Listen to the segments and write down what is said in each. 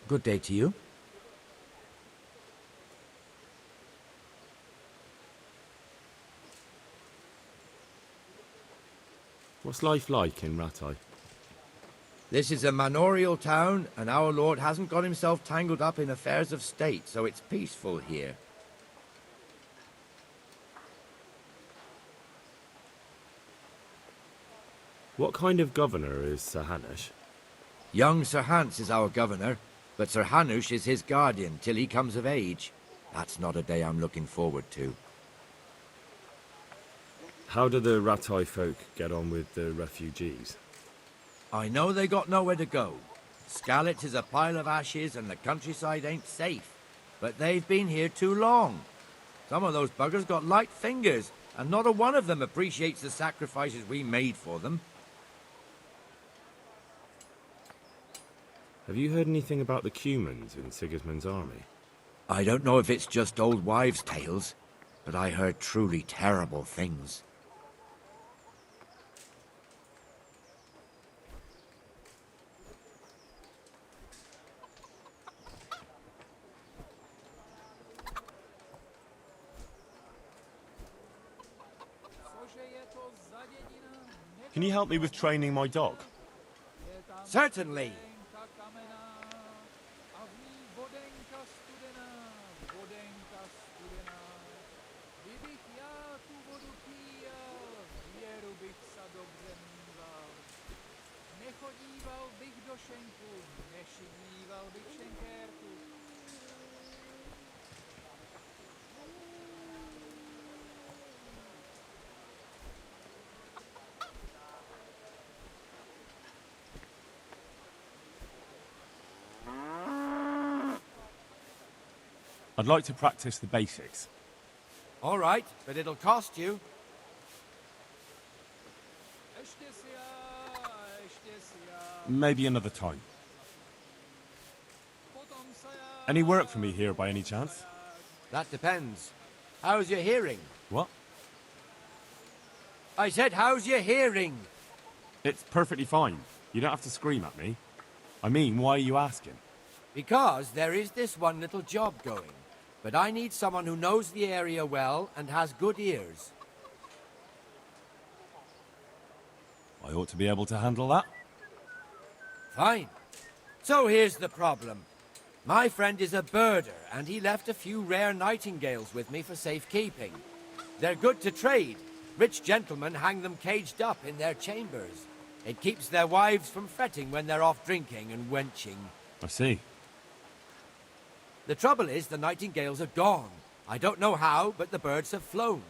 Good day to you. What's life like in Rattay? This is a manorial town, and our lord hasn't got himself tangled up in affairs of state, so it's peaceful here. What kind of governor is Sir Hanush? Young Sir Hans is our governor, but Sir Hanush is his guardian till he comes of age. That's not a day I'm looking forward to. How do the Rattay folk get on with the refugees? I know they got nowhere to go. Skalitz is a pile of ashes and the countryside ain't safe. But they've been here too long. Some of those buggers got light fingers, and not a one of them appreciates the sacrifices we made for them. Have you heard anything about the Cumans in Sigismund's army? I don't know if it's just old wives' tales, but I heard truly terrible things. Can you help me with training my dog? Certainly. I'd like to practice the basics. All right, but it'll cost you. Maybe another time. Any work for me here by any chance? That depends. How's your hearing? What? I said, how's your hearing? It's perfectly fine. You don't have to scream at me. I mean, why are you asking? Because there is this one little job going. But I need someone who knows the area well and has good ears. I ought to be able to handle that. Fine. So here's the problem. My friend is a birder, and he left a few rare nightingales with me for safekeeping. They're good to trade. Rich gentlemen hang them caged up in their chambers. It keeps their wives from fretting when they're off drinking and wenching. I see. The trouble is the nightingales are gone. I don't know how, but the birds have flown.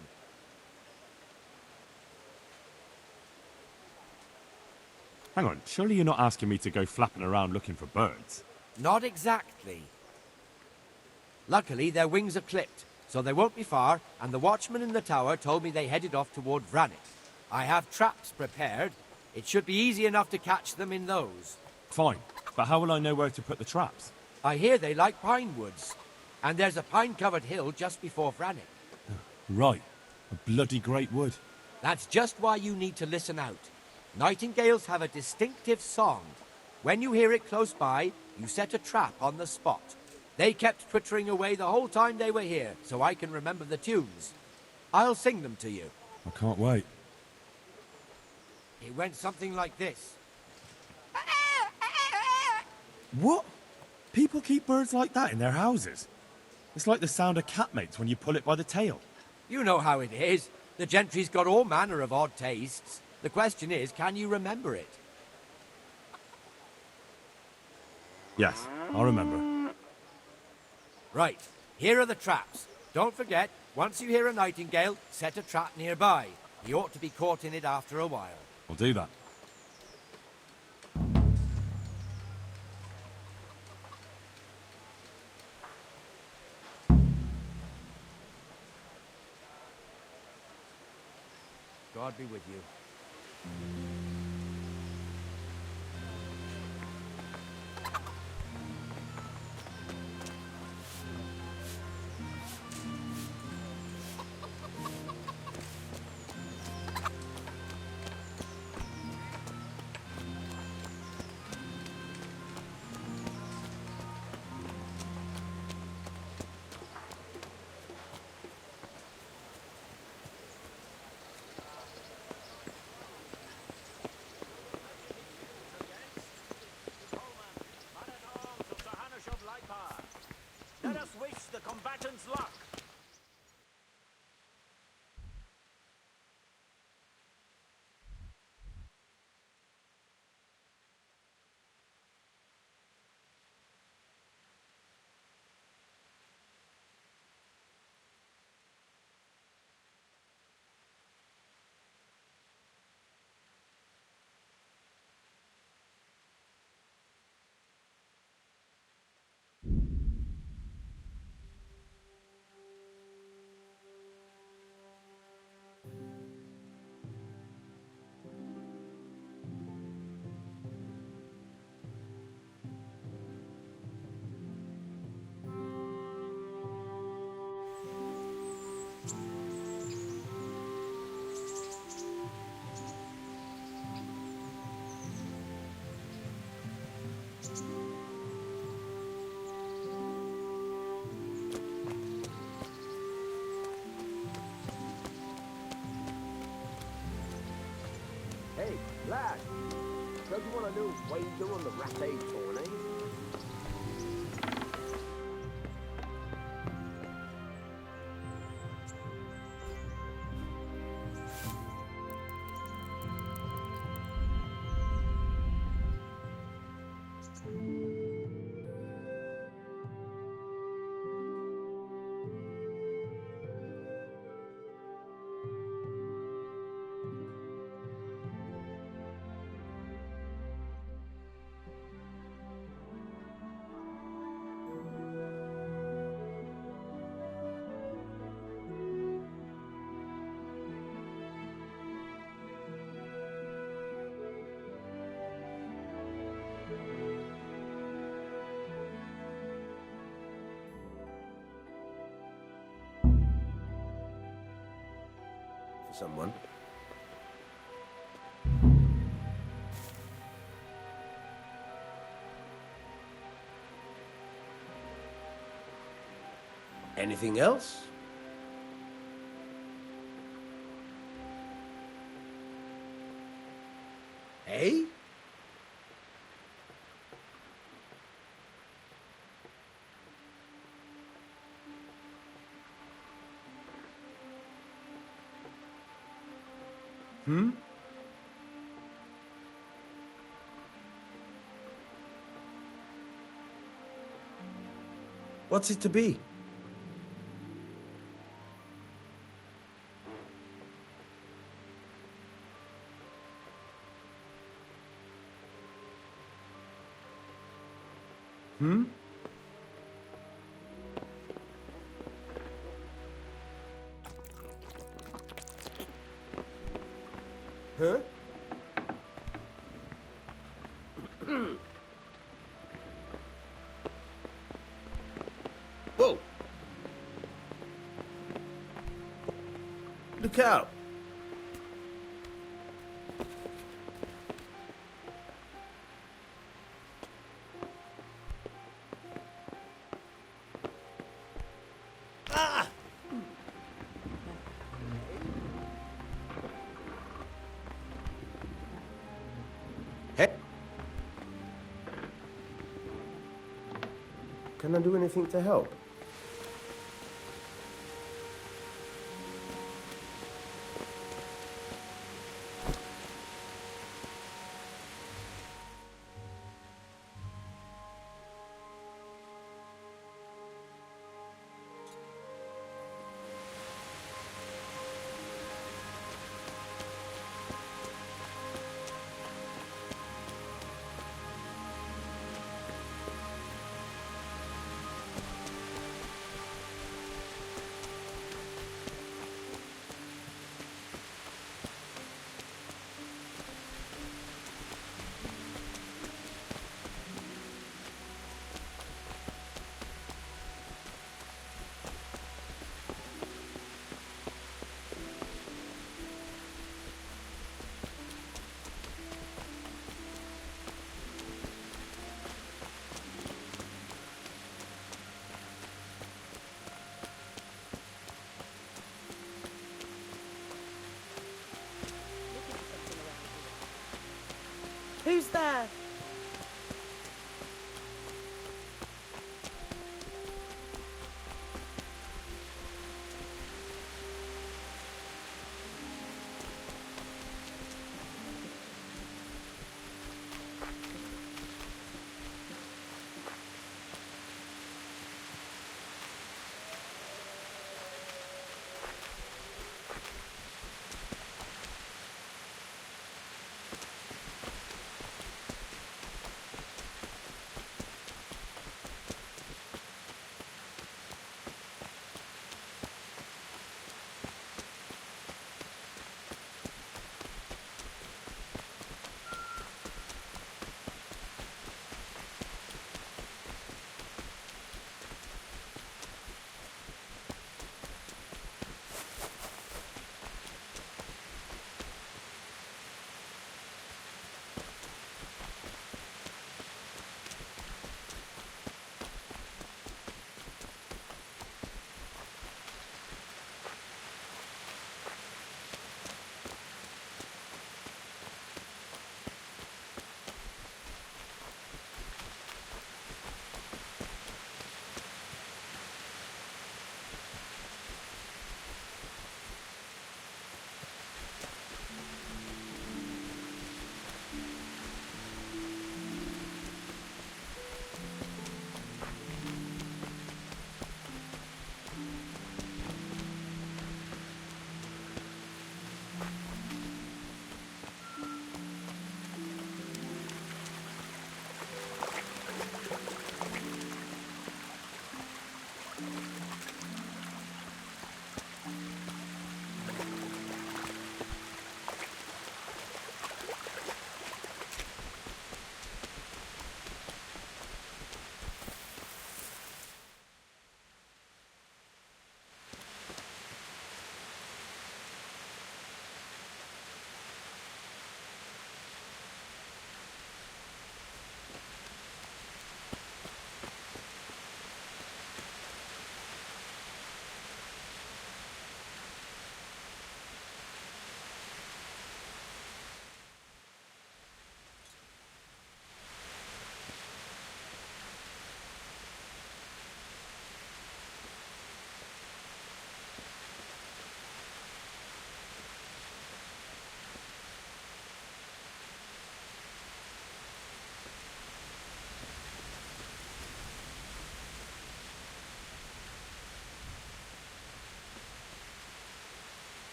Hang on, surely you're not asking me to go flapping around looking for birds? Not exactly. Luckily, their wings are clipped, so they won't be far, and the watchman in the tower told me they headed off toward Vranik. I have traps prepared. It should be easy enough to catch them in those. Fine, but how will I know where to put the traps? I hear they like pine woods, and there's a pine-covered hill just before Vranik. Right, a bloody great wood. That's just why you need to listen out. Nightingales have a distinctive song. When you hear it close by, you set a trap on the spot. They kept twittering away the whole time they were here, so I can remember the tunes. I'll sing them to you. I can't wait. It went something like this. What? People keep birds like that in their houses? It's like the sound a cat makes when you pull it by the tail. You know how it is. The gentry's got all manner of odd tastes. The question is, can you remember it? Yes, I'll remember. Right, here are the traps. Don't forget, once you hear a nightingale, set a trap nearby. He ought to be caught in it after a while. I'll do that. God be with you. lad. Don't you want a little wager on the Rattay tourney? Someone. Anything else? Hey? Hmm? What's it to be? Hmm? Huh? Whoa! Look out! Hey. Can I do anything to help? Who's there?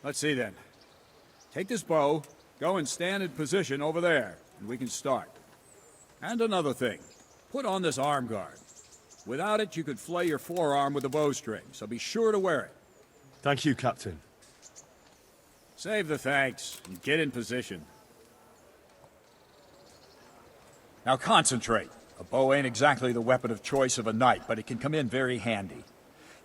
Let's see then. Take this bow, go and stand in position over there, and we can start. And another thing, put on this arm guard. Without it, you could flay your forearm with a bowstring, so be sure to wear it. Thank you, Captain. Save the thanks, and get in position. Now concentrate. A bow ain't exactly the weapon of choice of a knight, but it can come in very handy.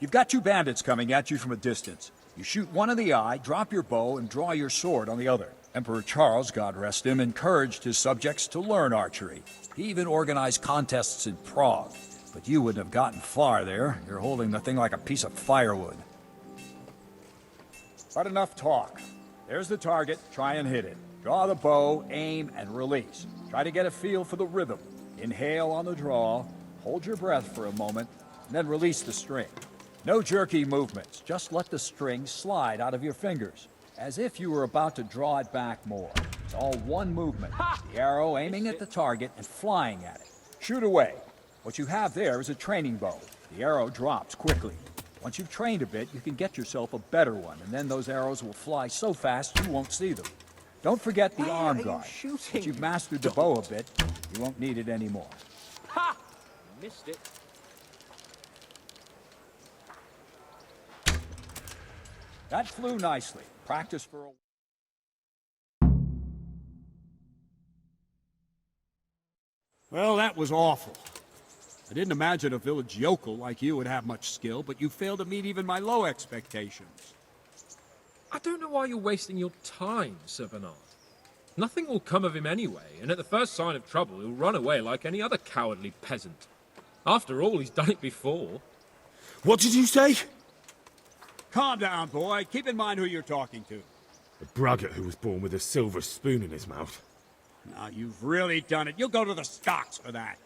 You've got two bandits coming at you from a distance. You shoot one in the eye, drop your bow, and draw your sword on the other. Emperor Charles, God rest him, encouraged his subjects to learn archery. He even organized contests in Prague. But you wouldn't have gotten far there. You're holding the thing like a piece of firewood. But enough talk. There's the target. Try and hit it. Draw the bow, aim, and release. Try to get a feel for the rhythm. Inhale on the draw, hold your breath for a moment, and then release the string. No jerky movements, just let the string slide out of your fingers, as if you were about to draw it back more. It's all one movement, the arrow aiming at the target and flying at it. Shoot away. What you have there is a training bow. The arrow drops quickly. Once you've trained a bit, you can get yourself a better one, and then those arrows will fly so fast you won't see them. Don't forget the arm guard. Once you've mastered the bow a bit, you won't need it anymore. Ha! Missed it. That flew nicely. Practice for a... Well, that was awful. I didn't imagine a village yokel like you would have much skill, but you failed to meet even my low expectations. I don't know why you're wasting your time, Sir Bernard. Nothing will come of him anyway, and at the first sign of trouble, he'll run away like any other cowardly peasant. After all, he's done it before. What did you say? Calm down, boy. Keep in mind who you're talking to. A braggart who was born with a silver spoon in his mouth. Now, you've really done it. You'll go to the stocks for that.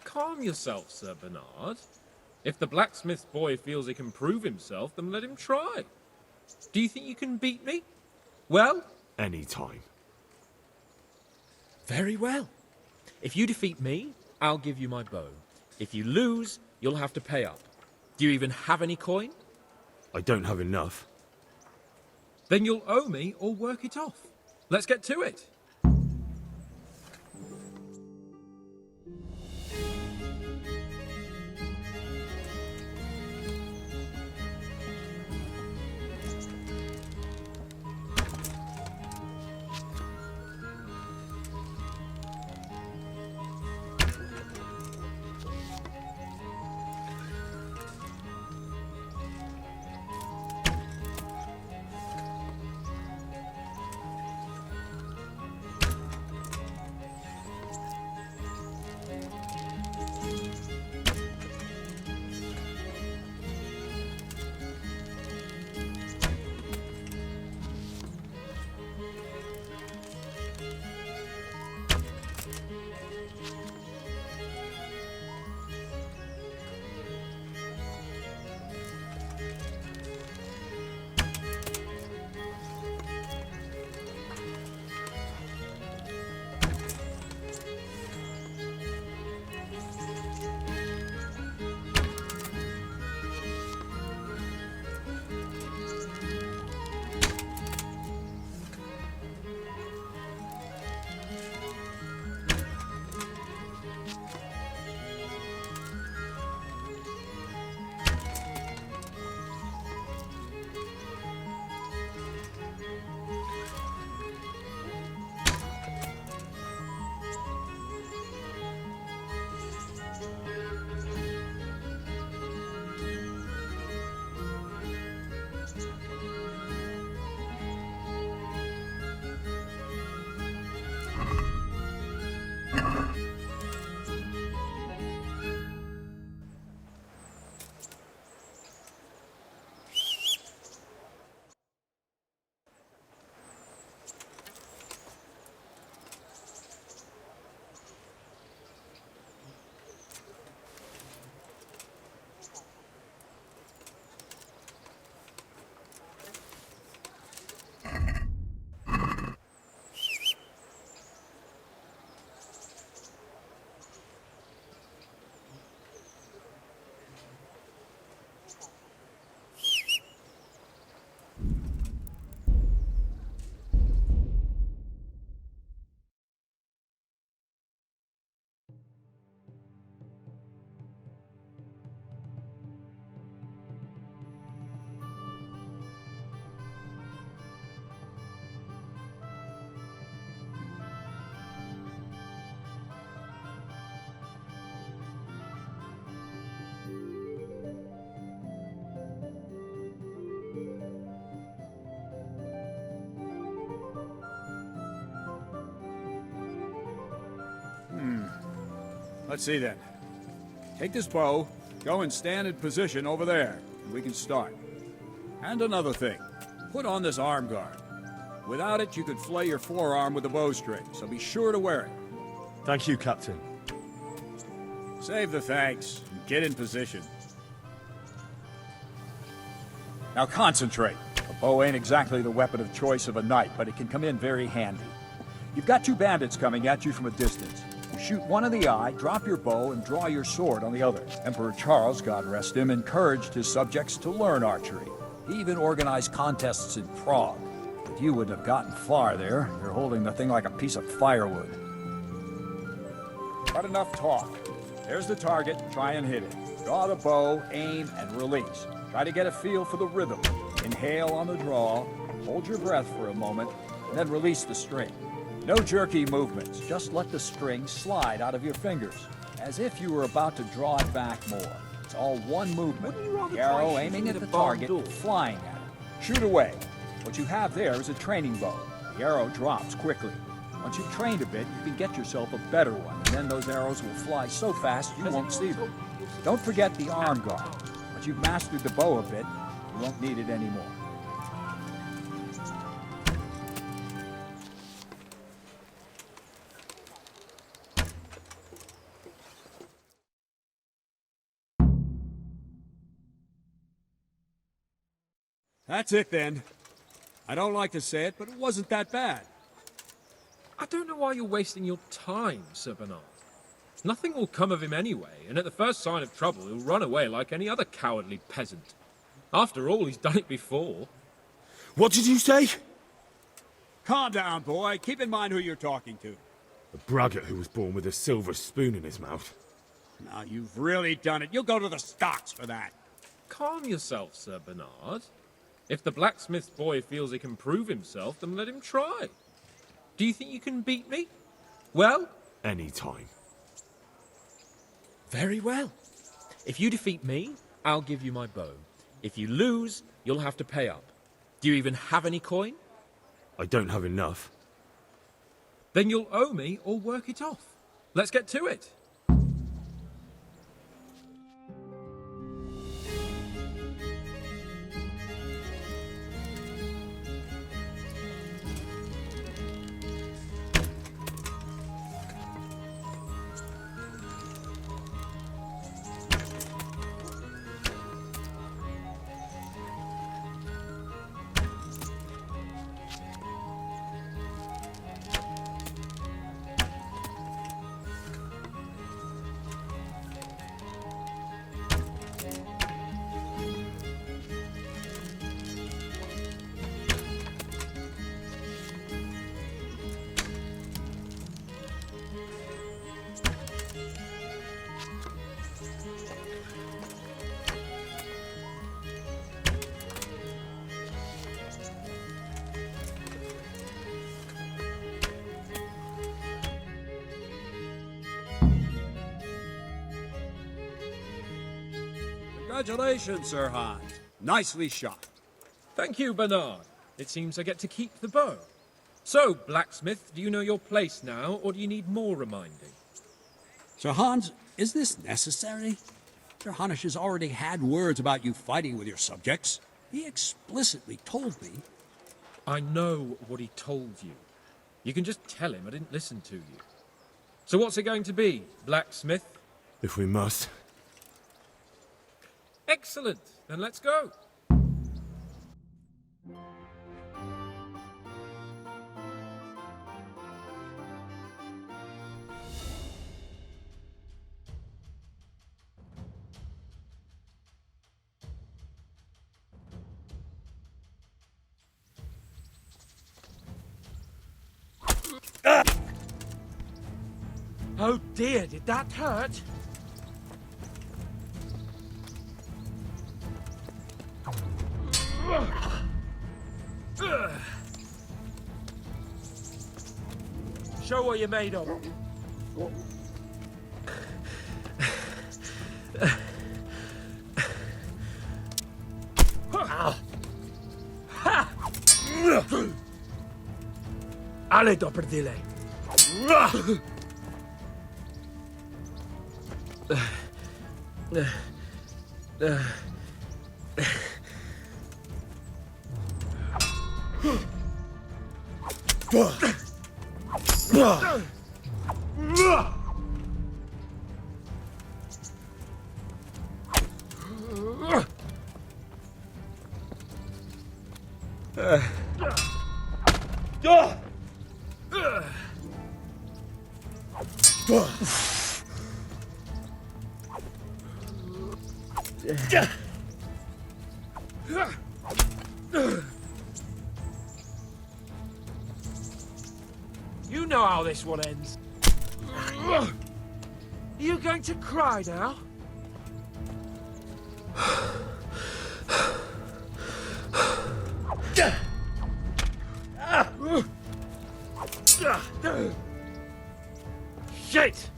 Calm yourself, Sir Bernard. If the blacksmith's boy feels he can prove himself, then let him try. Do you think you can beat me? Well? Any time. Very well. If you defeat me, I'll give you my bow. If you lose, you'll have to pay up. Do you even have any coin? I don't have enough. Then you'll owe me or work it off. Let's get to it. Let's see then. Take this bow, go and stand in position over there, and we can start. And another thing, put on this arm guard. Without it, you could flay your forearm with a bowstring, so be sure to wear it. Thank you, Captain. Save the thanks, and get in position. Now concentrate. A bow ain't exactly the weapon of choice of a knight, but it can come in very handy. You've got two bandits coming at you from a distance. You shoot one in the eye, drop your bow, and draw your sword on the other. Emperor Charles, God rest him, encouraged his subjects to learn archery. He even organized contests in Prague. But you wouldn't have gotten far there. You're holding the thing like a piece of firewood. But enough talk. There's the target. Try and hit it. Draw the bow, aim, and release. Try to get a feel for the rhythm. Inhale on the draw, hold your breath for a moment, and then release the string. No jerky movements. Just let the string slide out of your fingers, as if you were about to draw it back more. It's all one movement. The arrow aiming at the target, flying at it. Shoot away. What you have there is a training bow. The arrow drops quickly. Once you've trained a bit, you can get yourself a better one, and then those arrows will fly so fast you won't see them. Don't forget the arm guard. Once you've mastered the bow a bit, you won't need it anymore. That's it then. I don't like to say it, but it wasn't that bad. I don't know why you're wasting your time, Sir Bernard. Nothing will come of him anyway, and at the first sign of trouble, he'll run away like any other cowardly peasant. After all, he's done it before. What did you say? Calm down, boy. Keep in mind who you're talking to. A braggart who was born with a silver spoon in his mouth. Now, you've really done it. You'll go to the stocks for that. Calm yourself, Sir Bernard. If the blacksmith's boy feels he can prove himself, then let him try. Do you think you can beat me? Well? Any time. Very well. If you defeat me, I'll give you my bow. If you lose, you'll have to pay up. Do you even have any coin? I don't have enough. Then you'll owe me or work it off. Let's get to it. Congratulations, Sir Hans. Nicely shot. Thank you, Bernard. It seems I get to keep the bow. So, blacksmith, do you know your place now, or do you need more reminding? Sir Hans, is this necessary? Sir Hanush has already had words about you fighting with your subjects. He explicitly told me. I know what he told you. You can just tell him I didn't listen to you. So what's it going to be, blacksmith? If we must. Excellent. Then let's go. Oh dear, did that hurt? Show what you're made of. Ale to prdile. You know how this one ends. Are you going to cry now? Shit!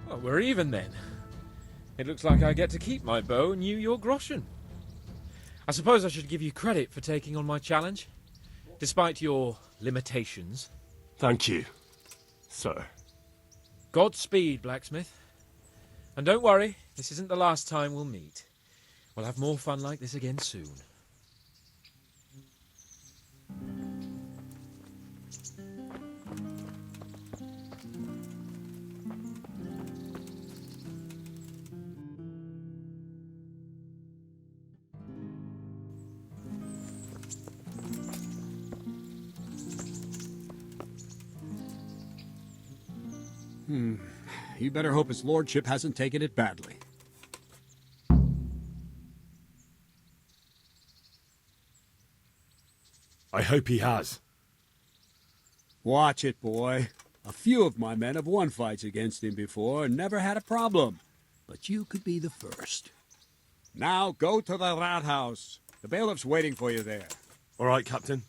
Well, we're even then. It looks like I get to keep my bow and you your groschen. I suppose I should give you credit for taking on my challenge, despite your limitations. Thank you, sir. Godspeed, blacksmith. And don't worry, this isn't the last time we'll meet. We'll have more fun like this again soon. You better hope his lordship hasn't taken it badly. I hope he has. Watch it, boy. A few of my men have won fights against him before and never had a problem. But you could be the first. Now go to the Rathaus. The bailiff's waiting for you there. All right, Captain.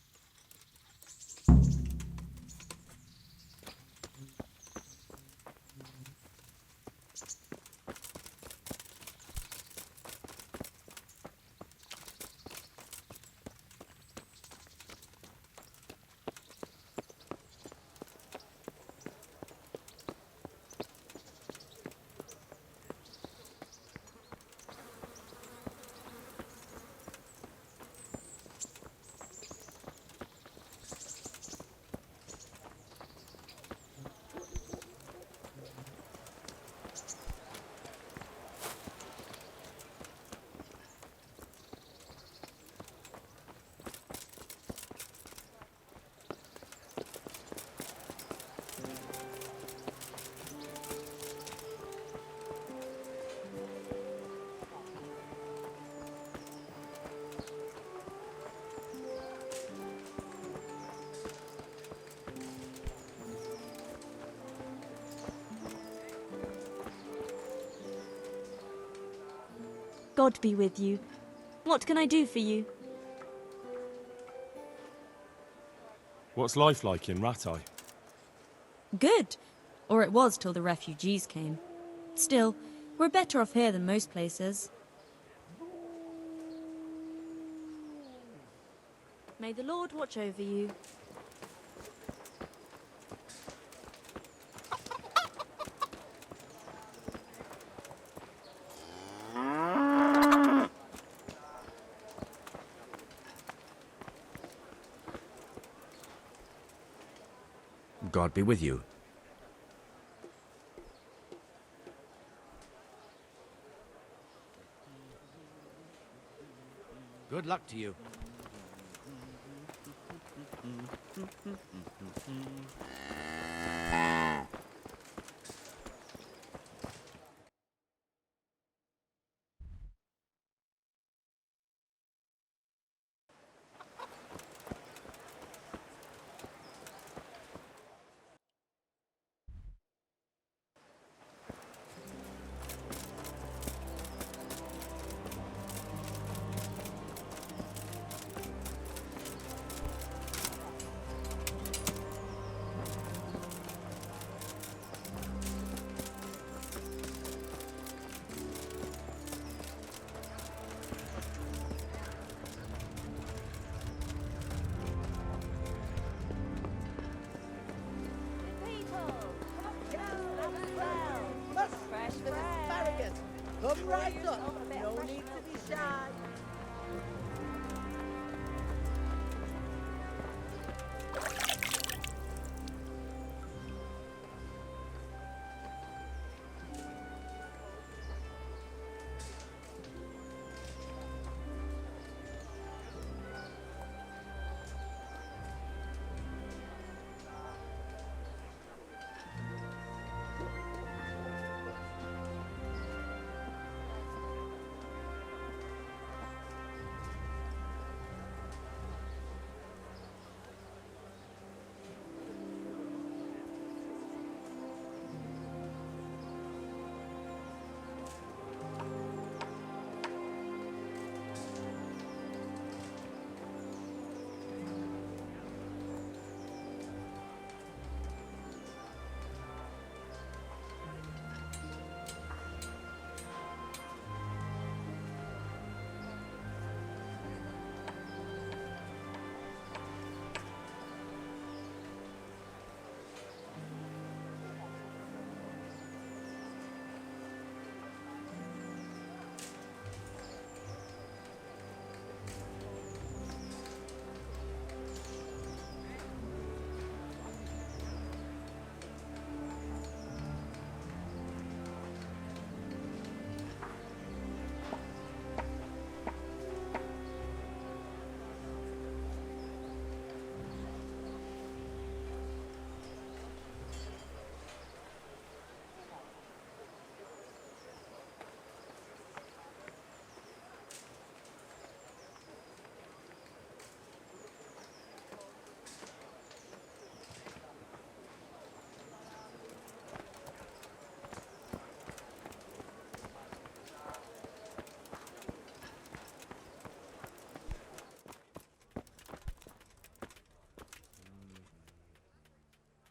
God be with you. What can I do for you? What's life like in Rattay? Good. Or it was till the refugees came. Still, we're better off here than most places. May the Lord watch over you. God be with you. Good luck to you. Come right up. No need to be shy.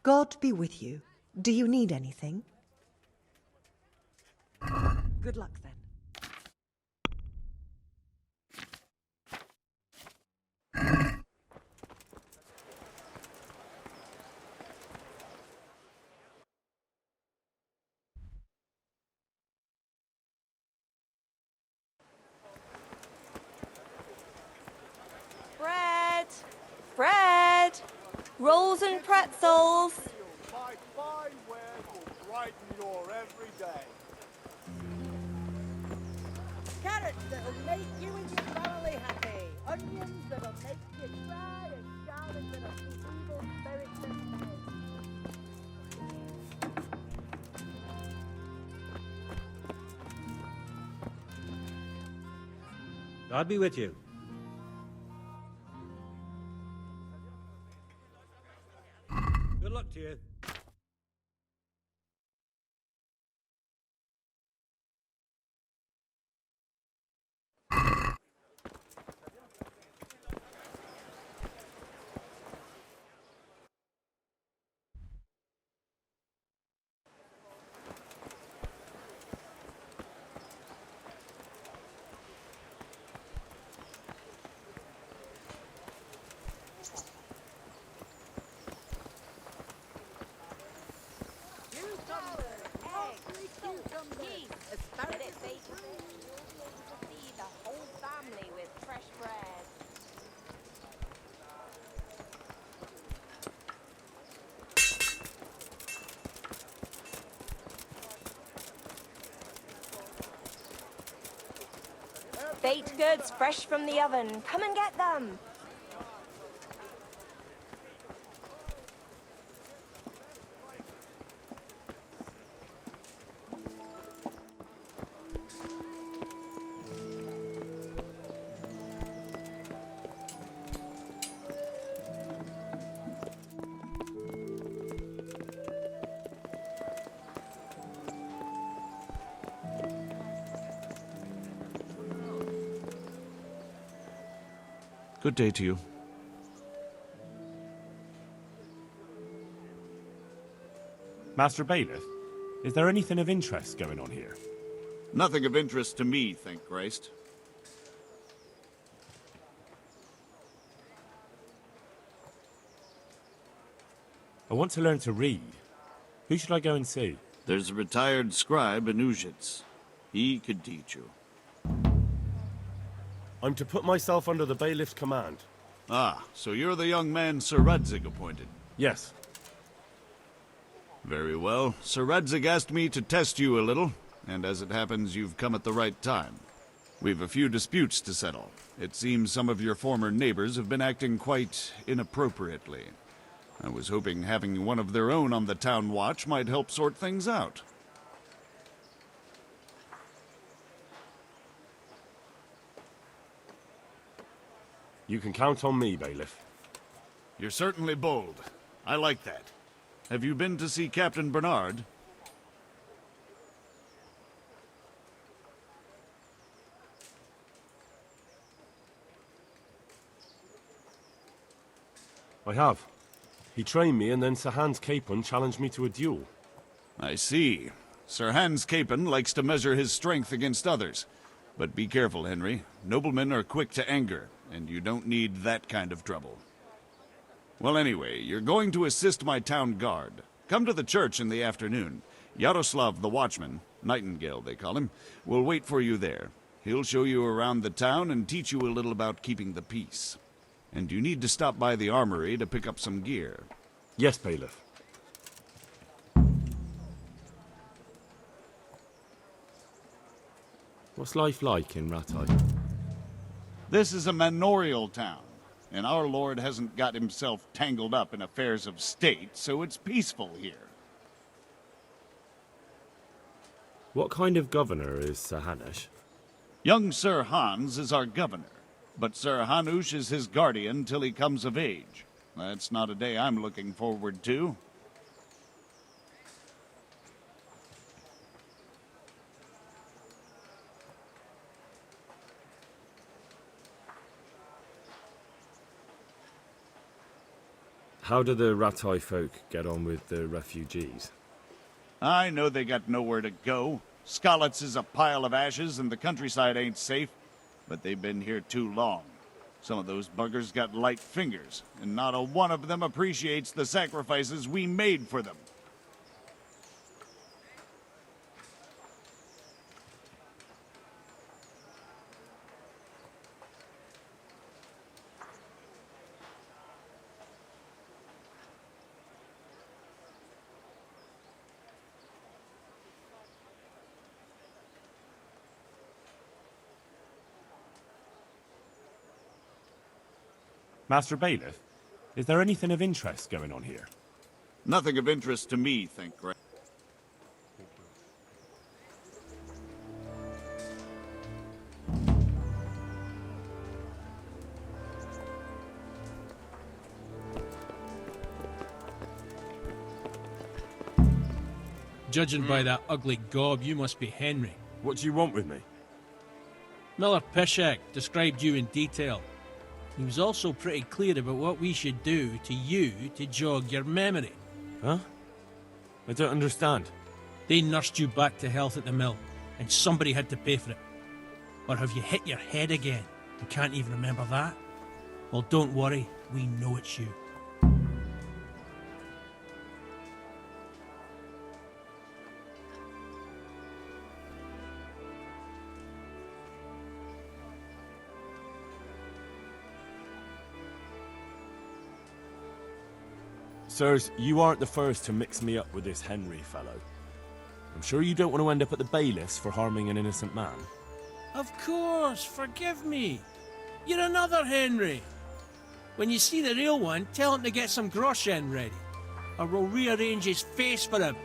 God be with you. Do you need anything? Good luck then. Bread! Bread! Rolls and pretzels! My fine wares will brighten your every day. Carrots that'll make you and your family happy. Onions that'll make you cry, and garlic that'll keep evil spirits at bay. God be with you. Good luck to you. Baked goods fresh from the oven. Come and get them. Good day to you. Master Bailiff, is there anything of interest going on here? Nothing of interest to me, thank Christ. I want to learn to read. Who should I go and see? There's a retired scribe in Ujits. He could teach you. I'm to put myself under the bailiff's command. Ah, so you're the young man Sir Radzig appointed. Yes. Very well. Sir Radzig asked me to test you a little, and as it happens, you've come at the right time. We've a few disputes to settle. It seems some of your former neighbors have been acting quite inappropriately. I was hoping having one of their own on the town watch might help sort things out. You can count on me, Bailiff. You're certainly bold. I like that. Have you been to see Captain Bernard? I have. He trained me, and then Sir Hans Capon challenged me to a duel. I see. Sir Hans Capon likes to measure his strength against others. But be careful, Henry. Noblemen are quick to anger, and you don't need that kind of trouble. Well, anyway, you're going to assist my town guard. Come to the church in the afternoon. Yaroslav the watchman, Nightingale they call him, will wait for you there. He'll show you around the town and teach you a little about keeping the peace. And you need to stop by the armory to pick up some gear. Yes, Bailiff. What's life like in Rattay? This is a manorial town, and our lord hasn't got himself tangled up in affairs of state, so it's peaceful here. What kind of governor is Sir Hanush? Young Sir Hans is our governor, but Sir Hanush is his guardian till he comes of age. That's not a day I'm looking forward to. How do the Rattay folk get on with the refugees? I know they got nowhere to go. Skalitz is a pile of ashes and the countryside ain't safe, but they've been here too long. Some of those buggers got light fingers, and not a one of them appreciates the sacrifices we made for them. Master Bailiff, is there anything of interest going on here? Nothing of interest to me, thank Christ. Judging by that ugly gob, you must be Henry. What do you want with me? Miller Pishak described you in detail. He was also pretty clear about what we should do to you to jog your memory. Huh? I don't understand. They nursed you back to health at the mill, and somebody had to pay for it. Or have you hit your head again and can't even remember that? Well, don't worry, we know it's you. Sirs, you aren't the first to mix me up with this Henry fellow. I'm sure you don't want to end up at the bailiffs for harming an innocent man. Of course, forgive me. You're another Henry. When you see the real one, tell him to get some groschen ready, or we'll rearrange his face for him.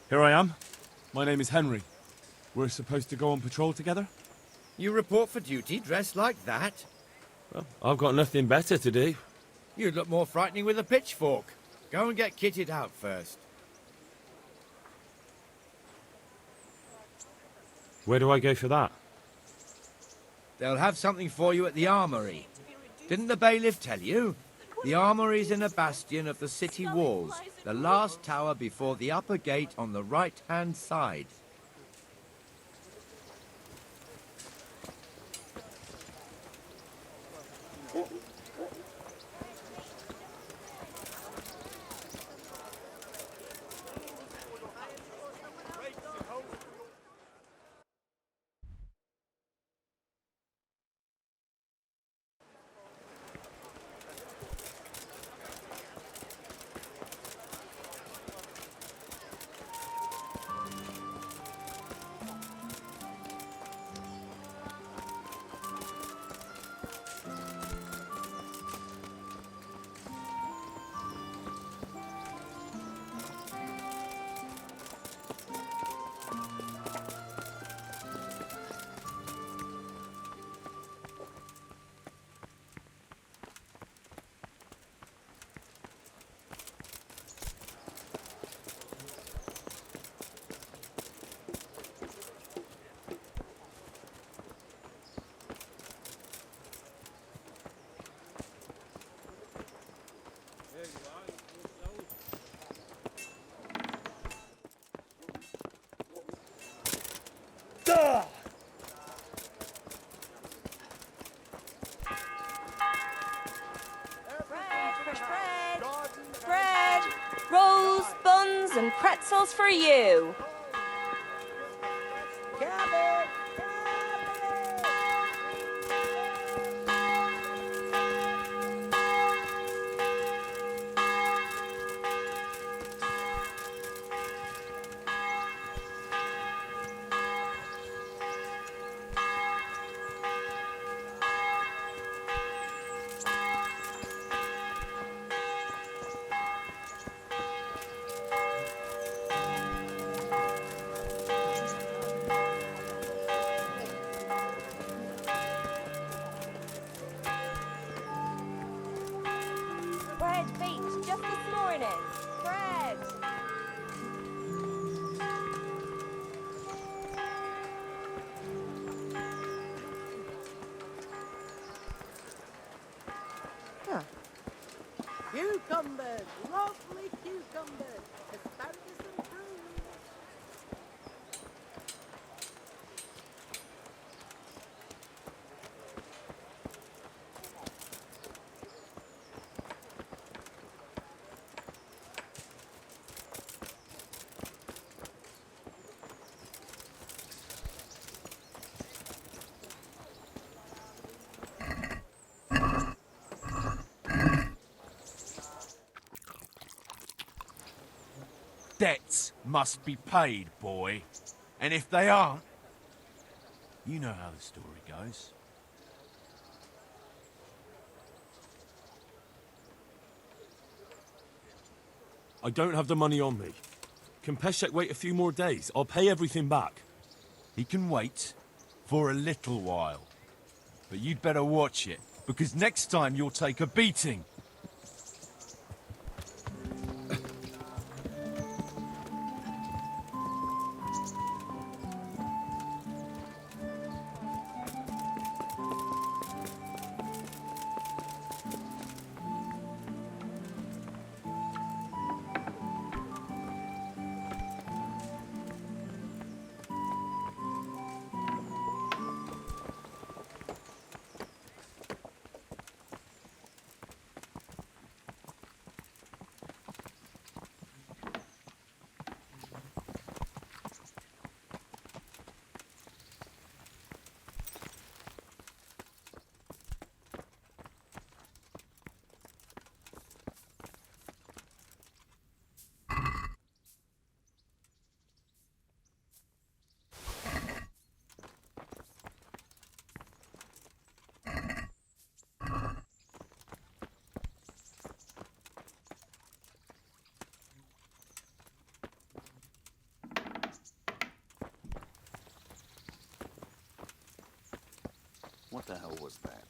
Here I am. My name is Henry. We're supposed to go on patrol together? You report for duty dressed like that? Well, I've got nothing better to do. You'd look more frightening with a pitchfork. Go and get kitted out first. Where do I go for that? They'll have something for you at the armory. Didn't the bailiff tell you? The armory's in a bastion of the city walls, the last tower before the upper gate on the right-hand side. Bread, rolls, buns, and pretzels for you. Bread baked just this morning. Bread. Cucumbers, lovely cucumbers, asparagus and prunes. Debts must be paid, boy. And if they aren't, you know how the story goes. I don't have the money on me. Can Peshek wait a few more days? I'll pay everything back. He can wait for a little while. But you'd better watch it, because next time you'll take a beating. What the hell was that?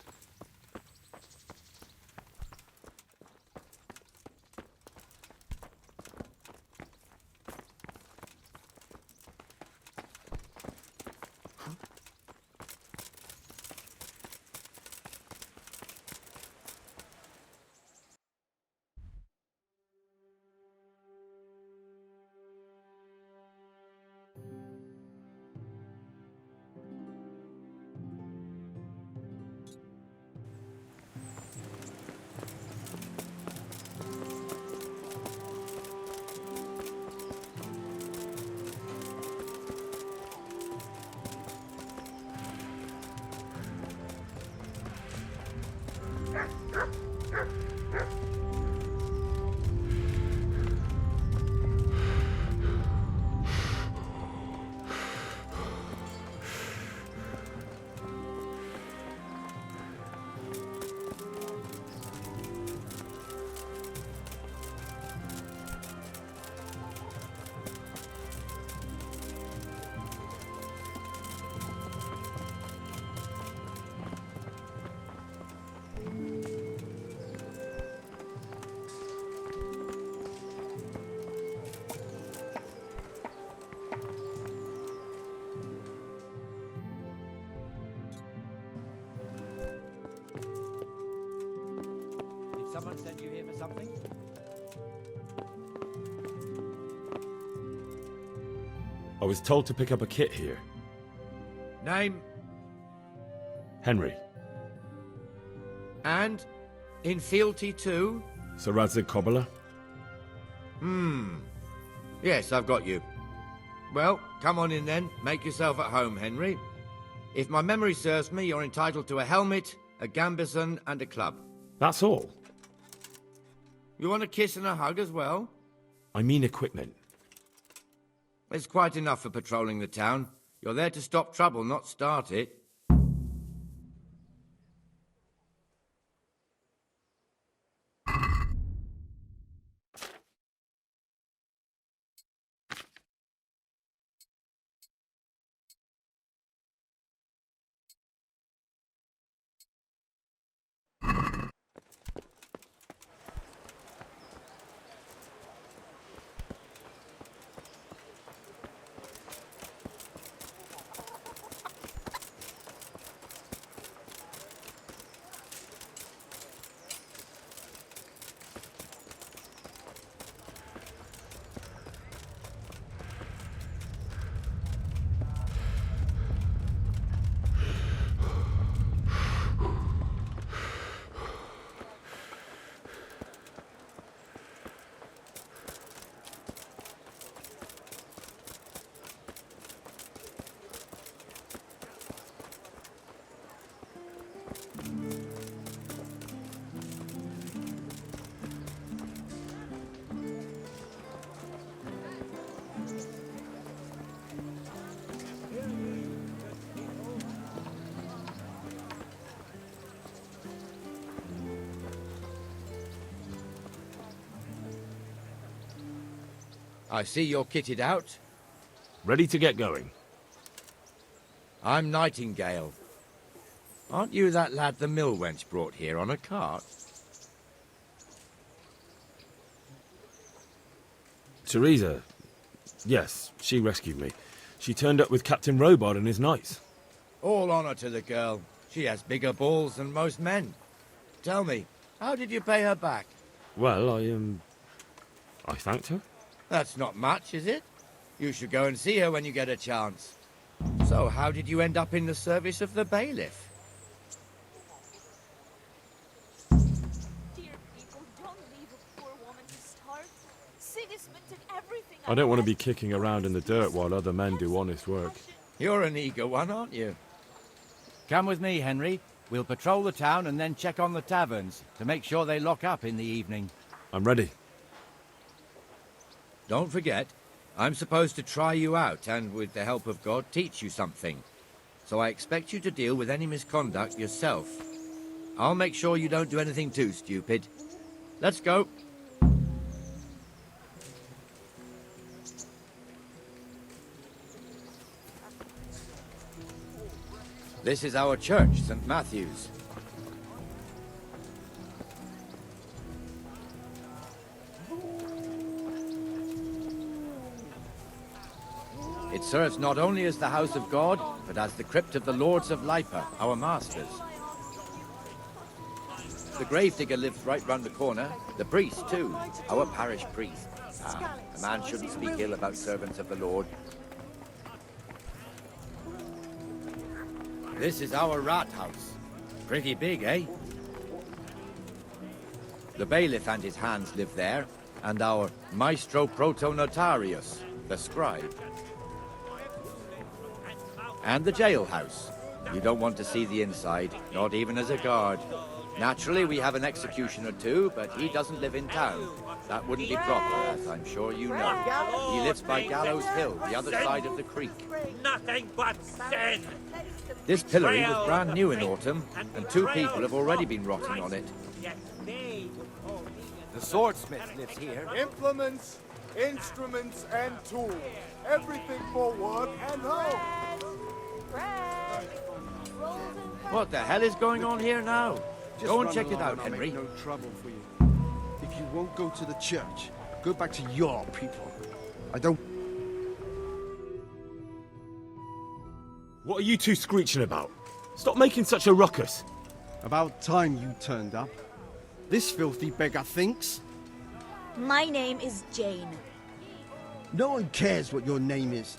Someone sent you here for something? I was told to pick up a kit here. Name? Henry. And? In fealty too? Sir Radzig Kobyla? Yes, I've got you. Well, come on in then. Make yourself at home, Henry. If my memory serves me, you're entitled to a helmet, a gambeson, and a club. That's all? You want a kiss and a hug as well? I mean equipment. It's quite enough for patrolling the town. You're there to stop trouble, not start it. I see you're kitted out. Ready to get going. I'm Nightingale. Aren't you that lad the mill wench brought here on a cart? Teresa. Yes, she rescued me. She turned up with Captain Robard and his knights. All honor to the girl. She has bigger balls than most men. Tell me, how did you pay her back? Well, I thanked her. That's not much, is it? You should go and see her when you get a chance. So, how did you end up in the service of the bailiff? Dear people, don't leave a poor woman to starve. Sigismund did everything. I don't want to be kicking around in the dirt while other men do honest work. You're an eager one, aren't you? Come with me, Henry. We'll patrol the town and then check on the taverns to make sure they lock up in the evening. I'm ready. Don't forget, I'm supposed to try you out and, with the help of God, teach you something. So I expect you to deal with any misconduct yourself. I'll make sure you don't do anything too stupid. Let's go. This is our church, St. Matthew's. It serves not only as the house of God, but as the crypt of the Lords of Lipa, our masters. The gravedigger lives right round the corner. The priest, too. Our parish priest. A man shouldn't speak ill about servants of the Lord. This is our rat house. Pretty big, eh? The bailiff and his hands live there, and our maestro protonotarius, the scribe. And the jailhouse. You don't want to see the inside, not even as a guard. Naturally, we have an executioner too, but he doesn't live in town. That wouldn't be proper, as I'm sure you know. He lives by Gallows Hill, the other side of the creek. Nothing but sin! This pillory was brand new in autumn, and 2 people have already been rotting on it. The swordsmith lives here. Implements, instruments, and tools. Everything for work and home. What the hell is going on here now? Go and check it out, Henry. No trouble for you. If you won't go to the church, go back to your people. I don't... What are you two screeching about? Stop making such a ruckus. About time you turned up. This filthy beggar thinks. My name is Jane. No one cares what your name is.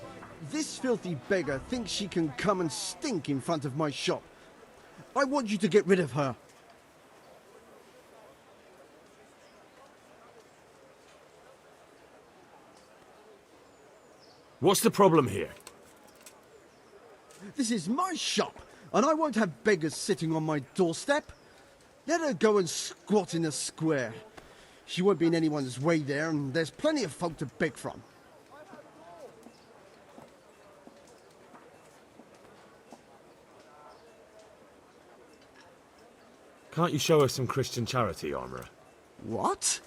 This filthy beggar thinks she can come and stink in front of my shop. I want you to get rid of her. What's the problem here? This is my shop, and I won't have beggars sitting on my doorstep. Let her go and squat in a square. She won't be in anyone's way there, and there's plenty of folk to beg from. Can't you show us some Christian charity, Armourer? What?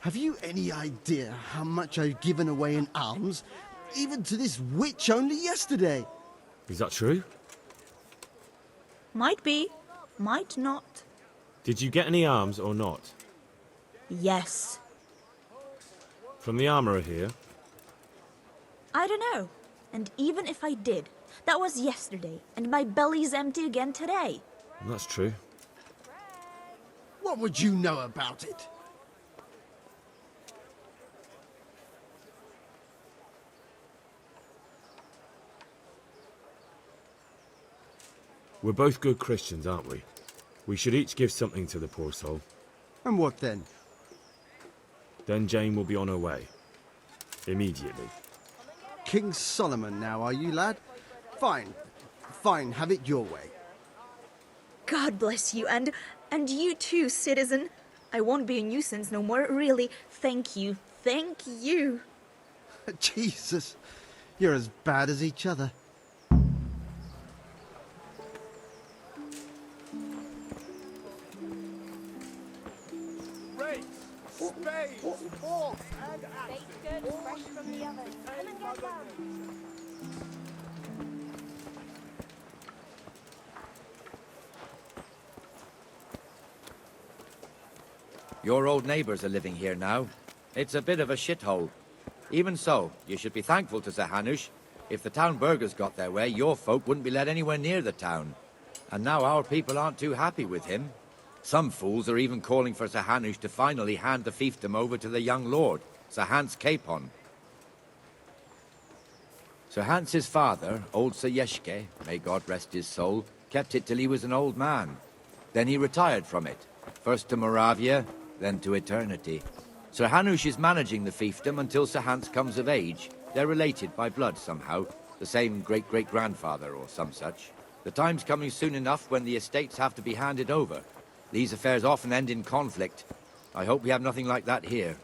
Have you any idea how much I've given away in alms, even to this witch only yesterday? Is that true? Might be, might not. Did you get any arms or not? Yes. From the Armourer here? I don't know. And even if I did, that was yesterday, and my belly's empty again today. That's true. What would you know about it? We're both good Christians, aren't we? We should each give something to the poor soul. And what then? Then Jane will be on her way. Immediately. King Solomon now, are you, lad? Fine. Fine, have it your way. God bless you, and you too, citizen. I won't be a nuisance no more, really. Thank you. Thank you. Jesus, you're as bad as each other. Rakes, spades, forks, and axes. Baked goods fresh from the oven. Come and get them. Your old neighbours are living here now. It's a bit of a shithole. Even so, you should be thankful to Sir Hanush. If the town burghers got their way, your folk wouldn't be let anywhere near the town. And now our people aren't too happy with him. Some fools are even calling for Sir Hanush to finally hand the fiefdom over to the young lord, Sir Hans Capon. Sir Hans's father, old Sir Yeshke, may God rest his soul, kept it till he was an old man. Then he retired from it, first to Moravia, then to eternity. Sir Hanush is managing the fiefdom until Sir Hans comes of age. They're related by blood somehow, the same great-great-grandfather or some such. The time's coming soon enough when the estates have to be handed over. These affairs often end in conflict. I hope we have nothing like that here.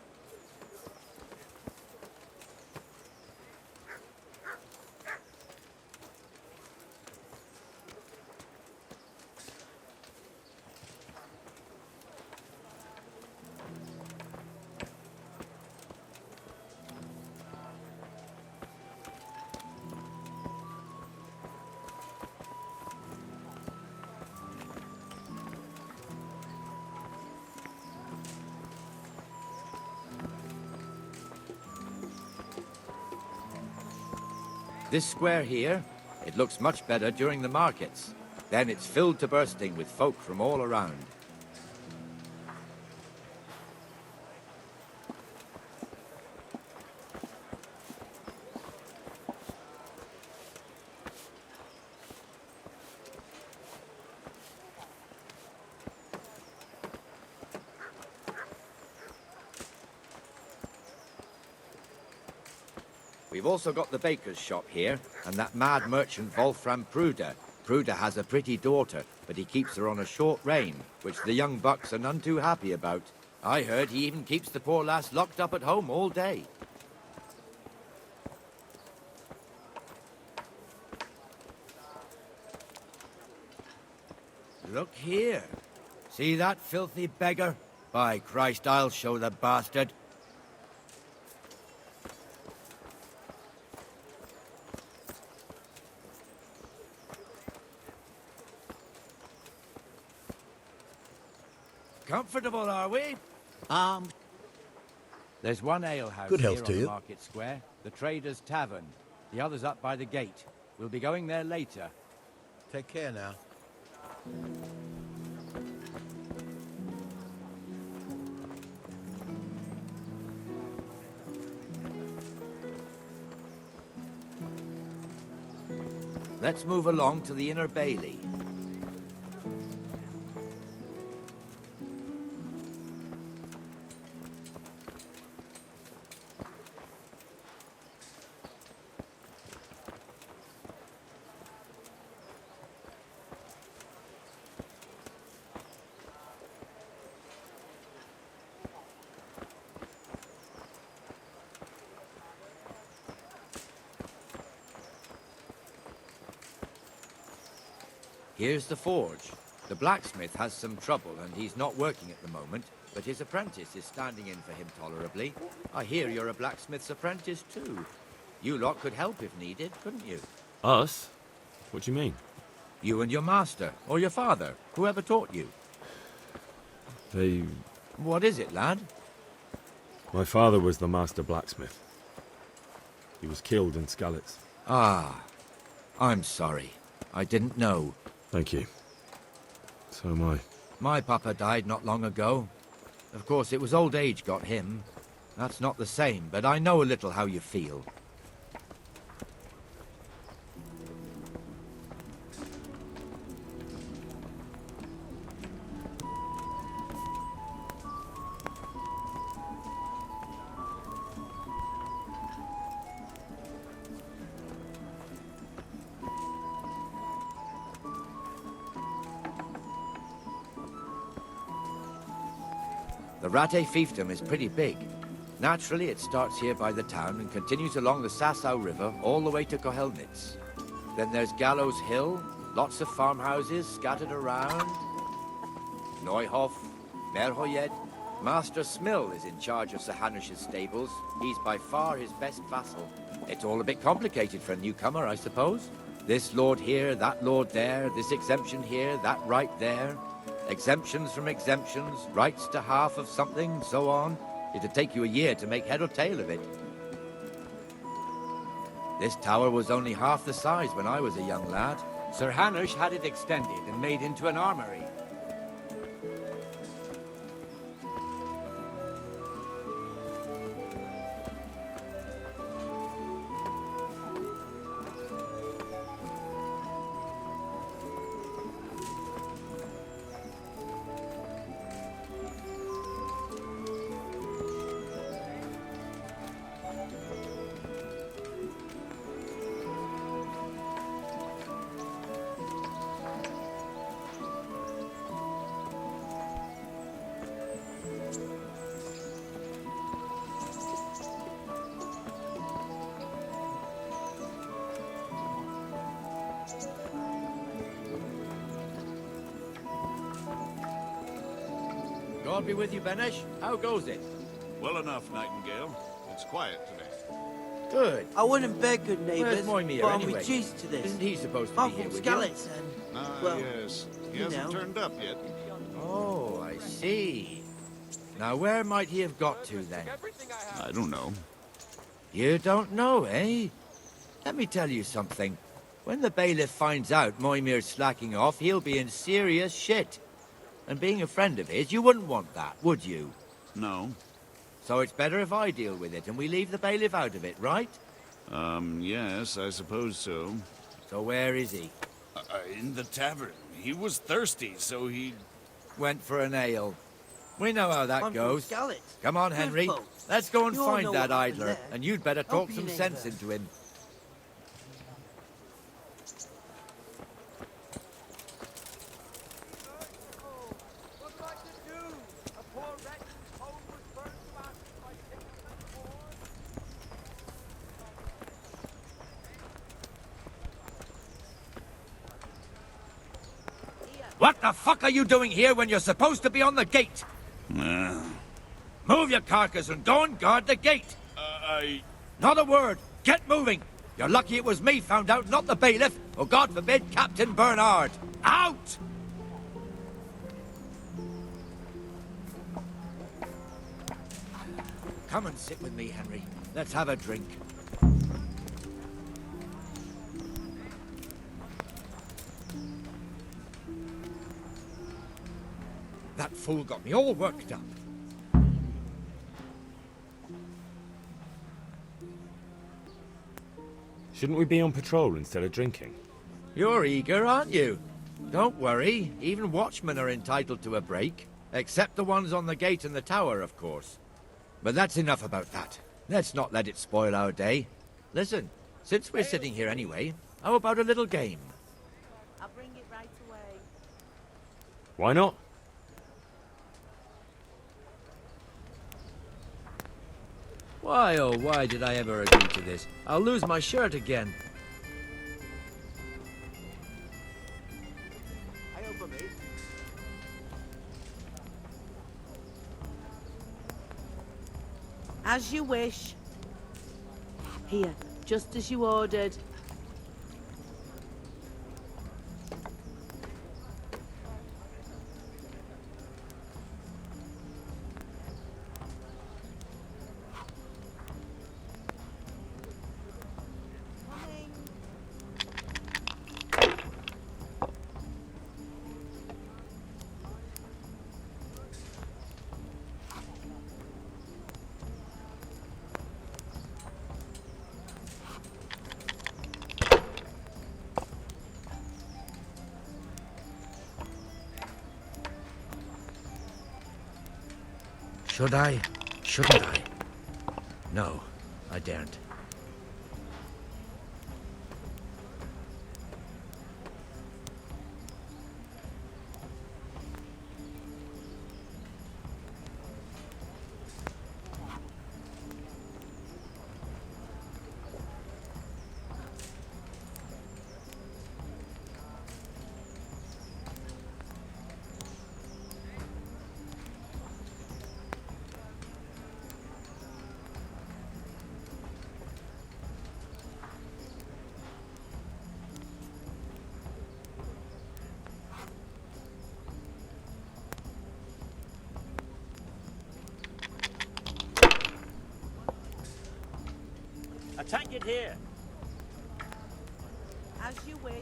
This square here, it looks much better during the markets. Then it's filled to bursting with folk from all around. We've also got the baker's shop here, and that mad merchant Wolfram Pruder. Pruder has a pretty daughter, but he keeps her on a short rein, which the young bucks are none too happy about. I heard he even keeps the poor lass locked up at home all day. Look here. See that filthy beggar? By Christ, I'll show the bastard. Comfortable, are we? There's one alehouse Good here health on to the you. market square, the Trader's Tavern. The other's up by the gate. We'll be going there later. Take care now. Let's move along to the Inner Bailey. Here's the forge. The blacksmith has some trouble and he's not working at the moment, but his apprentice is standing in for him tolerably. I hear you're a blacksmith's apprentice too. You lot could help if needed, couldn't you? Us? What do you mean? You and your master, or your father, whoever taught you. They... What is it, lad? My father was the master blacksmith. He was killed in Skalitz. Ah, I'm sorry. I didn't know. Thank you. So am I. My papa died not long ago. Of course, it was old age got him. That's not the same, but I know a little how you feel. The Ratte fiefdom is pretty big. Naturally, it starts here by the town and continues along the Sasau River all the way to Kohelnitz. Then there's Gallows Hill, lots of farmhouses scattered around. Neuhof, Merhoyed. Master Smill is in charge of Sir Hanush's stables. He's by far his best vassal. It's all a bit complicated for a newcomer, I suppose. This lord here, that lord there, this exemption here, that right there. Exemptions from exemptions, rights to half of something, so on. It'd take you a year to make head or tail of it. This tower was only half the size when I was a young lad. Sir Hanush had it extended and made into an armory. God be with you, Benesh. How goes it? Well enough, Nightingale. It's quiet today. Good. I wouldn't beg, good neighbours, Where's Moimir but I'm anyway? reduced to this. Isn't he supposed to be I'm here from with you? Skalitz, and, well, Yes. He you hasn't know. turned up yet. Oh, I see. Now, where might he have got to, then? I don't know. You don't know, eh? Let me tell you something. When the bailiff finds out Moimir's slacking off, he'll be in serious shit. And being a friend of his, you wouldn't want that, would you? No. So it's better if I deal with it and we leave the bailiff out of it, right? Yes, I suppose so. So where is he? In the tavern. He was thirsty, so he... Went for an ale. We know how that I'm goes. from Skalitz. Come on, Good Henry. folk. Let's go and You all find know that what happened idler. there. And you'd better Don't talk be some an sense neighbour. into him. What the fuck are you doing here when you're supposed to be on the gate? Move your carcass and go and guard the gate. Not a word. Get moving. You're lucky it was me found out, not the bailiff, or God forbid, Captain Bernard. Out! Come and sit with me, Henry. Let's have a drink. That fool got me all worked up. Shouldn't we be on patrol instead of drinking? You're eager, aren't you? Don't worry, even watchmen are entitled to a break. Except the ones on the gate and the tower, of course. But that's enough about that. Let's not let it spoil our day. Listen, since we're sitting here anyway, how about a little game? I'll bring it right away. Why not? Why, oh, why did I ever agree to this? I'll lose my shirt again. As you wish. Here, just as you ordered. Should I? Shouldn't I? No, I daren't. Attack it here. As you wish.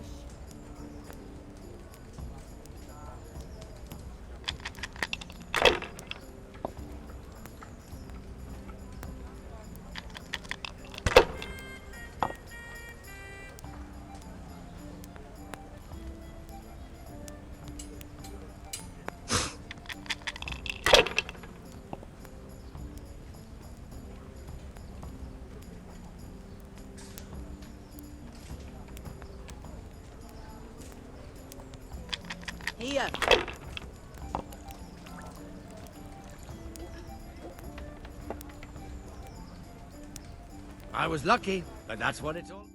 Here. I was lucky, but that's what it's all.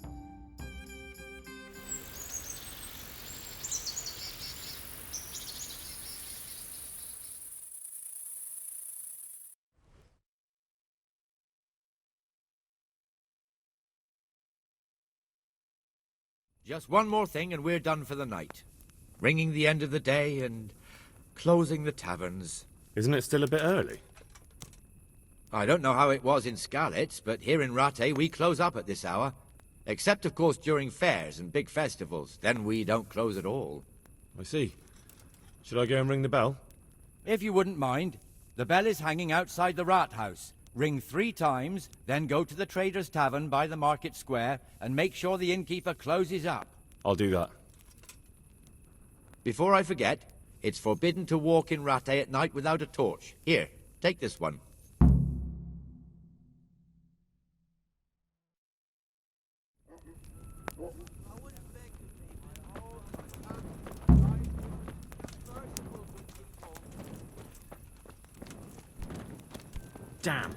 Just one more thing and we're done for the night. Ringing the end of the day and closing the taverns. Isn't it still a bit early? I don't know how it was in Skalitz, but here in Rattay we close up at this hour. Except, of course, during fairs and big festivals. Then we don't close at all. I see. Should I go and ring the bell? If you wouldn't mind, the bell is hanging outside the Rathaus. Ring 3 times, then go to the Trader's Tavern by the market square and make sure the innkeeper closes up. I'll do that. Before I forget, it's forbidden to walk in Rattay at night without a torch. Here, take this one. Damn.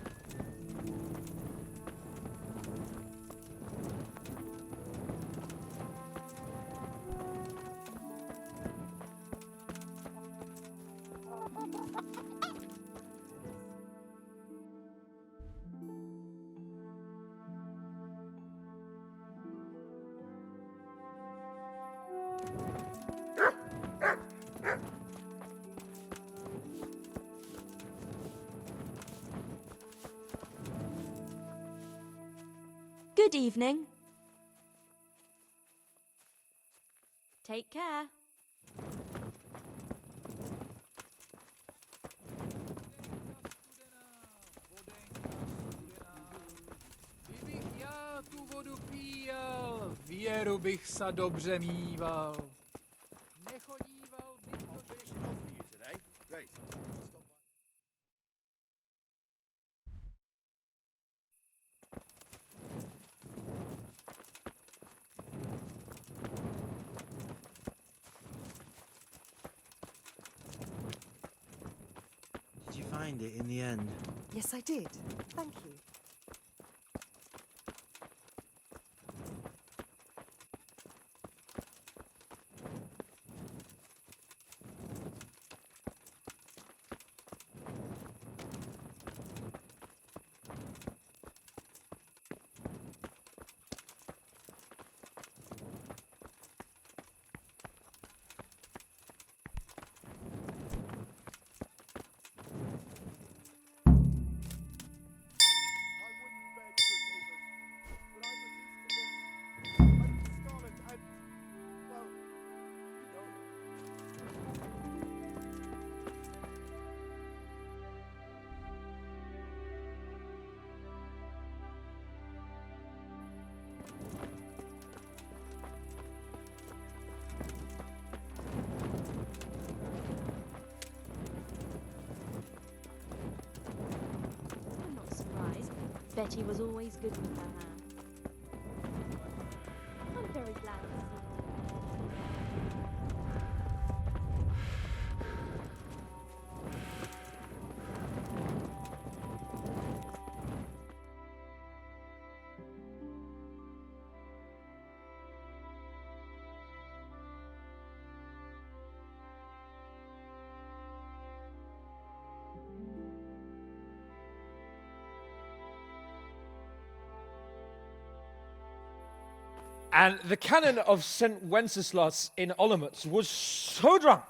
Good evening. Take care. Kdybych já tu vodu píjel, věru bych sa dobře míval. Nechodíval bych do Did you find it in the end? Yes, I did. Thank you. Betty was always good with her hand. I'm very glad to see And the canon of St. Wenceslaus in Olomouc was so drunk,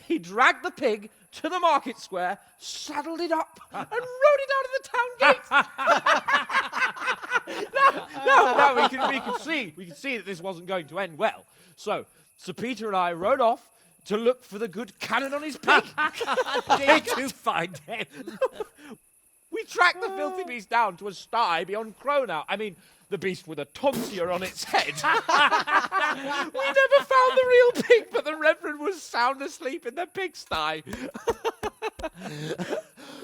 he dragged the pig to the market square, saddled it up, and rode it out of the town gate. No, we could see that this wasn't going to end well. So, Sir Peter and I rode off to look for the good canon on his pig. Did you find him? We tracked the filthy beast down to a sty beyond Cronau. I mean, the beast with a tonsure on its head. We never found the real pig, but the Reverend was sound asleep in the pigsty.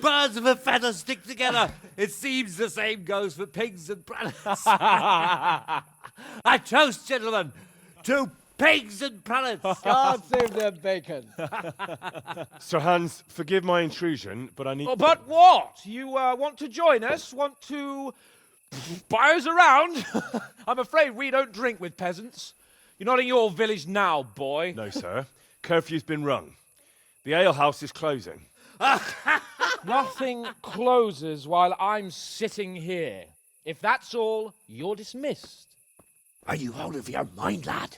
Birds of a feather stick together. It seems the same goes for pigs and prelates. I toast, gentlemen, to pigs and prelates. God save their bacon. Sir Hans, forgive my intrusion, but I need... Oh, but what? You want to join us? Want to buy us around? I'm afraid we don't drink with peasants. You're not in your village now, boy. No, sir. Curfew's been rung. The alehouse is closing. Nothing closes while I'm sitting here. If that's all, you're dismissed. Are you out of your mind, lad?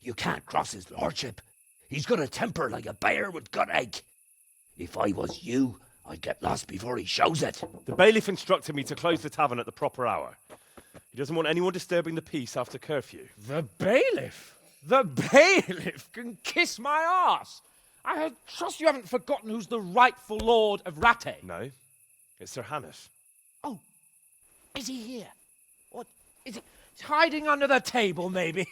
You can't cross his lordship. He's got a temper like a bear with gut ache. If I was you, I'd get lost before he shows it. The bailiff instructed me to close the tavern at the proper hour. He doesn't want anyone disturbing the peace after curfew. The bailiff? The bailiff can kiss my arse! I trust you haven't forgotten who's the rightful Lord of Rattay. No, it's Sir Hannes. Oh, is he here? What, is he hiding under the table, maybe?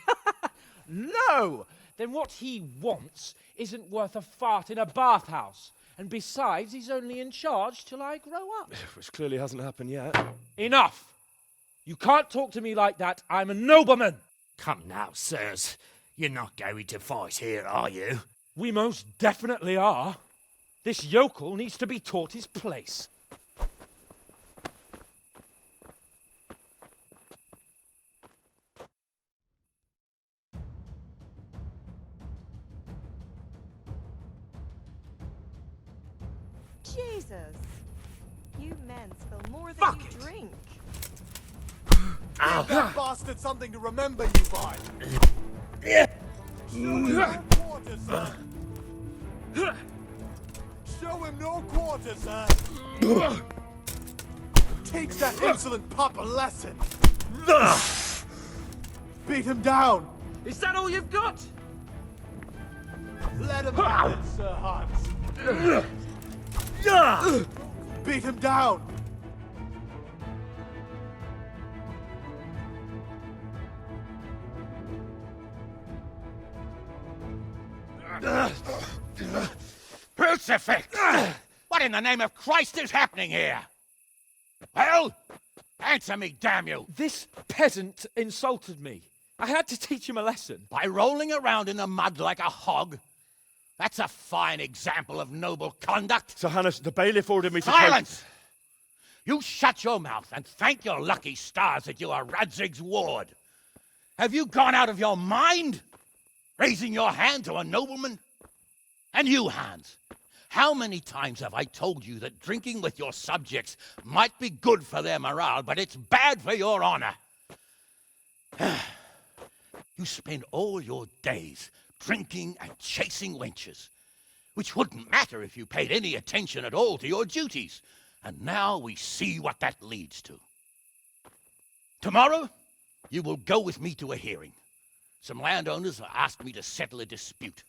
No! Then what he wants isn't worth a fart in a bathhouse. And besides, he's only in charge till I grow up. Which clearly hasn't happened yet. Enough! You can't talk to me like that. I'm a nobleman. Come now, sirs. You're not going to fight here, are you? We most definitely are. This yokel needs to be taught his place. Jesus! You men spill more than you drink. Give that bastard something to remember you by. Show him no quarter, sir. Show him no quarter, sir. Teach that insolent pup a lesson. Beat him down. Is that all you've got? Let him have it, Sir Hans. Beat him down. Crucifix! What in the name of Christ is happening here? Well, answer me, damn you! This peasant insulted me. I had to teach him a lesson. By rolling around in the mud like a hog? That's a fine example of noble conduct. Sir Hannes, the bailiff ordered me to... Silence! You shut your mouth and thank your lucky stars that you are Radzig's ward. Have you gone out of your mind? Raising your hand to a nobleman? And you, Hans, how many times have I told you that drinking with your subjects might be good for their morale, but it's bad for your honor? You spend all your days drinking and chasing wenches, which wouldn't matter if you paid any attention at all to your duties. And now we see what that leads to. Tomorrow, you will go with me to a hearing. Some landowners have asked me to settle a dispute.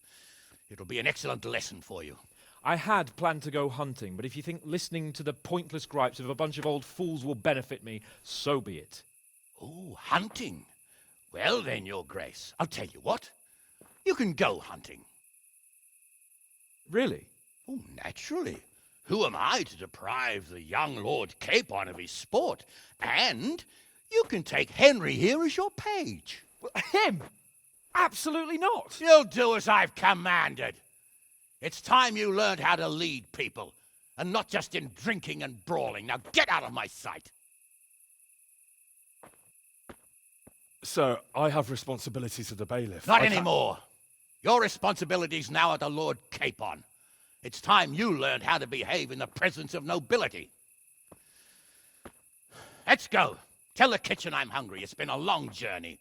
It'll be an excellent lesson for you. I had planned to go hunting, but if you think listening to the pointless gripes of a bunch of old fools will benefit me, so be it. Oh, hunting? Well then, Your Grace, I'll tell you what. You can go hunting. Really? Oh, naturally. Who am I to deprive the young Lord Capon of his sport? And you can take Henry here as your page. Him? Absolutely not. You'll do as I've commanded. It's time you learned how to lead people, and not just in drinking and brawling. Now get out of my sight. Sir, I have responsibilities to the bailiff. Not anymore. Your responsibilities now are to Lord Capon. It's time you learned how to behave in the presence of nobility. Let's go. Tell the kitchen I'm hungry. It's been a long journey.